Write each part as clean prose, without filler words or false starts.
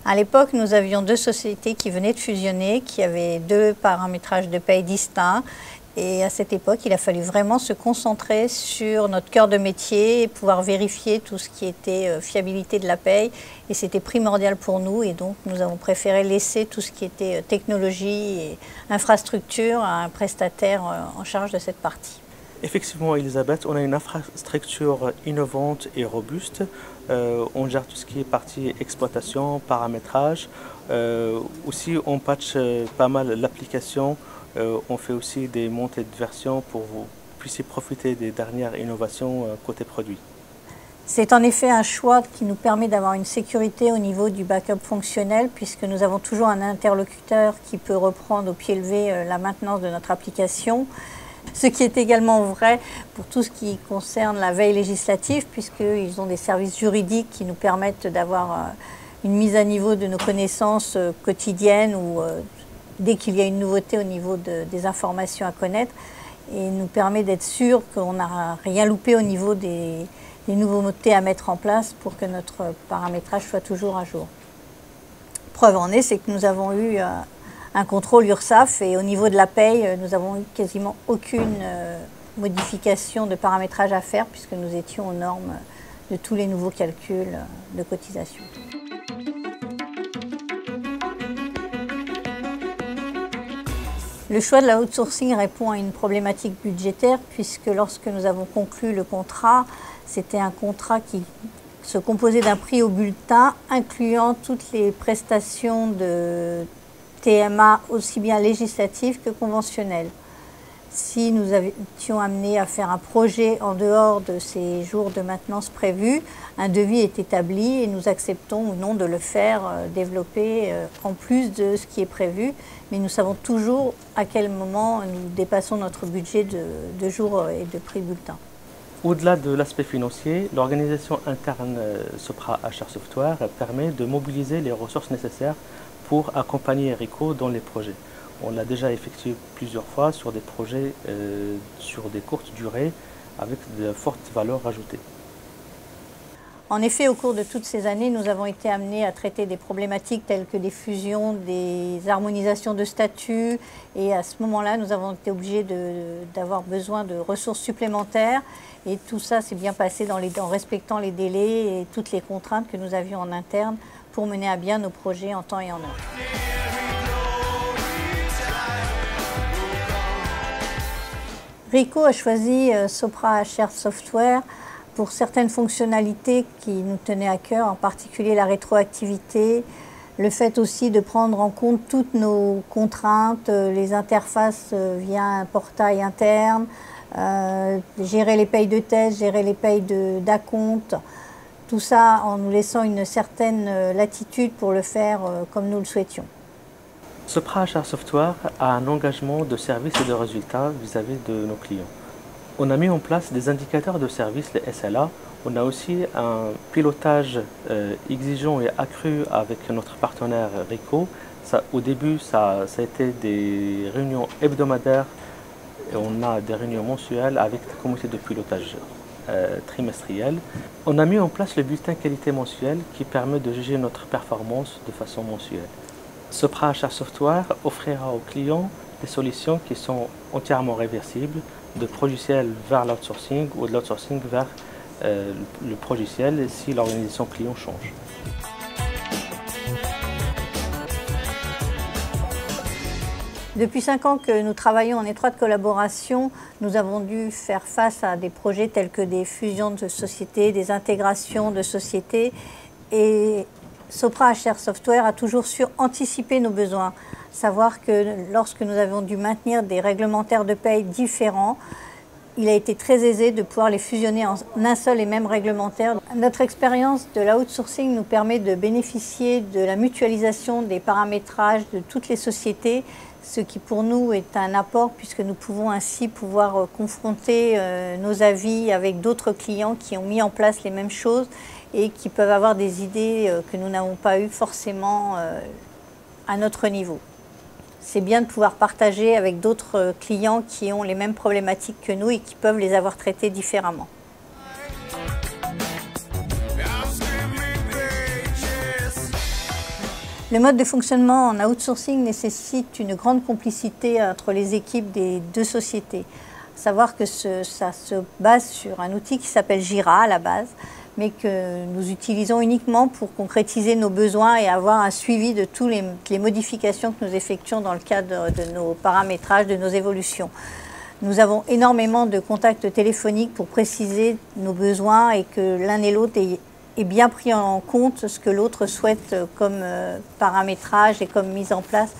À l'époque, nous avions deux sociétés qui venaient de fusionner, qui avaient deux paramétrages de paye distincts. Et à cette époque, il a fallu vraiment se concentrer sur notre cœur de métier et pouvoir vérifier tout ce qui était fiabilité de la paye. Et c'était primordial pour nous. Et donc, nous avons préféré laisser tout ce qui était technologie et infrastructure à un prestataire en charge de cette partie. Effectivement, Elisabeth, on a une infrastructure innovante et robuste. On gère tout ce qui est partie exploitation, paramétrage. Aussi, on patche pas mal l'application. On fait aussi des montées de versions pour que vous puissiez profiter des dernières innovations côté produit. C'est en effet un choix qui nous permet d'avoir une sécurité au niveau du backup fonctionnel, puisque nous avons toujours un interlocuteur qui peut reprendre au pied levé la maintenance de notre application. Ce qui est également vrai pour tout ce qui concerne la veille législative, puisqu'ils ont des services juridiques qui nous permettent d'avoir une mise à niveau de nos connaissances quotidiennes ou dès qu'il y a une nouveauté au niveau des informations à connaître, et nous permet d'être sûr qu'on n'a rien loupé au niveau des nouveautés à mettre en place pour que notre paramétrage soit toujours à jour. Preuve en est, c'est que nous avons eu un contrôle URSSAF et au niveau de la paye, nous n'avons eu quasiment aucune modification de paramétrage à faire puisque nous étions aux normes de tous les nouveaux calculs de cotisation. Le choix de la outsourcing répond à une problématique budgétaire puisque lorsque nous avons conclu le contrat, c'était un contrat qui se composait d'un prix au bulletin incluant toutes les prestations de TMA aussi bien législatives que conventionnelles. Si nous étions amenés à faire un projet en dehors de ces jours de maintenance prévus, un devis est établi et nous acceptons ou non de le faire développer en plus de ce qui est prévu. Mais nous savons toujours à quel moment nous dépassons notre budget de jours et de prix bulletin. Au-delà de l'aspect financier, l'organisation interne Sopra HR Software permet de mobiliser les ressources nécessaires pour accompagner RICO dans les projets. On l'a déjà effectué plusieurs fois sur des projets sur des courtes durées avec de fortes valeurs ajoutées. En effet, au cours de toutes ces années, nous avons été amenés à traiter des problématiques telles que des fusions, des harmonisations de statuts. Et à ce moment-là, nous avons été obligés d'avoir besoin de ressources supplémentaires. Et tout ça s'est bien passé en respectant les délais et toutes les contraintes que nous avions en interne pour mener à bien nos projets en temps et en heure. RICO a choisi Sopra HR Software pour certaines fonctionnalités qui nous tenaient à cœur, en particulier la rétroactivité, le fait aussi de prendre en compte toutes nos contraintes, les interfaces via un portail interne, gérer les payes de test, gérer les payes d'acompte, tout ça en nous laissant une certaine latitude pour le faire comme nous le souhaitions. Sopra HR Software a un engagement de service et de résultats vis-à-vis de nos clients. On a mis en place des indicateurs de service, les SLA. On a aussi un pilotage exigeant et accru avec notre partenaire RICO. Au début, ça a été des réunions hebdomadaires et on a des réunions mensuelles avec des comités de pilotage trimestriels. On a mis en place le bulletin qualité mensuel qui permet de juger notre performance de façon mensuelle. Sopra HR Software offrira aux clients des solutions qui sont entièrement réversibles, de progiciel vers l'outsourcing ou de l'outsourcing vers le progiciel si l'organisation client change. Depuis 5 ans que nous travaillons en étroite collaboration, nous avons dû faire face à des projets tels que des fusions de sociétés, des intégrations de sociétés et Sopra HR Software a toujours su anticiper nos besoins. Savoir que lorsque nous avons dû maintenir des réglementaires de paye différents, il a été très aisé de pouvoir les fusionner en un seul et même réglementaire. Notre expérience de l'outsourcing nous permet de bénéficier de la mutualisation des paramétrages de toutes les sociétés, ce qui pour nous est un apport puisque nous pouvons ainsi confronter nos avis avec d'autres clients qui ont mis en place les mêmes choses et qui peuvent avoir des idées que nous n'avons pas eues forcément à notre niveau. C'est bien de pouvoir partager avec d'autres clients qui ont les mêmes problématiques que nous et qui peuvent les avoir traitées différemment. Le mode de fonctionnement en outsourcing nécessite une grande complicité entre les équipes des deux sociétés. À savoir que ça se base sur un outil qui s'appelle Jira à la base, mais que nous utilisons uniquement pour concrétiser nos besoins et avoir un suivi de toutes les modifications que nous effectuons dans le cadre de nos paramétrages, de nos évolutions. Nous avons énormément de contacts téléphoniques pour préciser nos besoins et que l'un et l'autre aient bien pris en compte ce que l'autre souhaite comme paramétrage et comme mise en place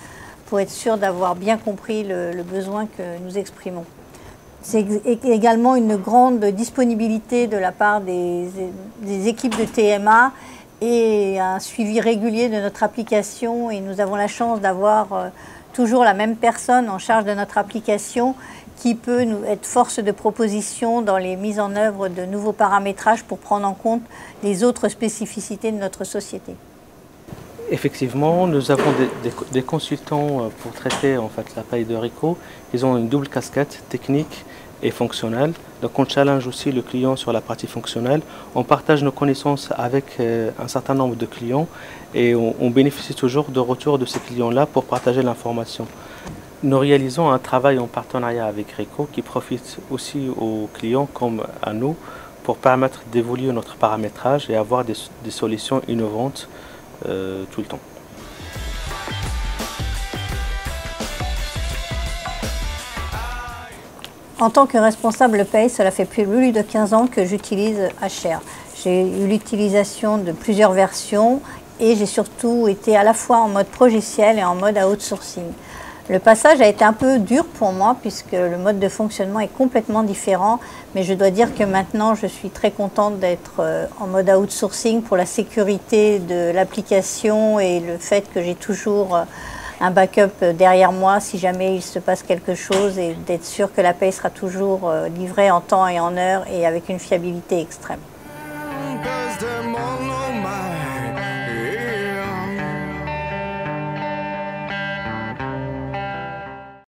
pour être sûr d'avoir bien compris le besoin que nous exprimons. C'est également une grande disponibilité de la part des équipes de TMA et un suivi régulier de notre application, et nous avons la chance d'avoir toujours la même personne en charge de notre application qui peut nous être force de proposition dans les mises en œuvre de nouveaux paramétrages pour prendre en compte les autres spécificités de notre société. Effectivement, nous avons des consultants pour traiter en fait la paye de Rico. Ils ont une double casquette technique et fonctionnelle. Donc on challenge aussi le client sur la partie fonctionnelle. On partage nos connaissances avec un certain nombre de clients et on bénéficie toujours de retour de ces clients-là pour partager l'information. Nous réalisons un travail en partenariat avec Rico qui profite aussi aux clients comme à nous pour permettre d'évoluer notre paramétrage et avoir des solutions innovantes tout le temps. En tant que responsable paye, cela fait plus de 15 ans que j'utilise HR. J'ai eu l'utilisation de plusieurs versions et j'ai surtout été à la fois en mode progiciel et en mode outsourcing. Le passage a été un peu dur pour moi puisque le mode de fonctionnement est complètement différent, mais je dois dire que maintenant je suis très contente d'être en mode outsourcing pour la sécurité de l'application et le fait que j'ai toujours un backup derrière moi si jamais il se passe quelque chose, et d'être sûr que la paye sera toujours livrée en temps et en heure et avec une fiabilité extrême.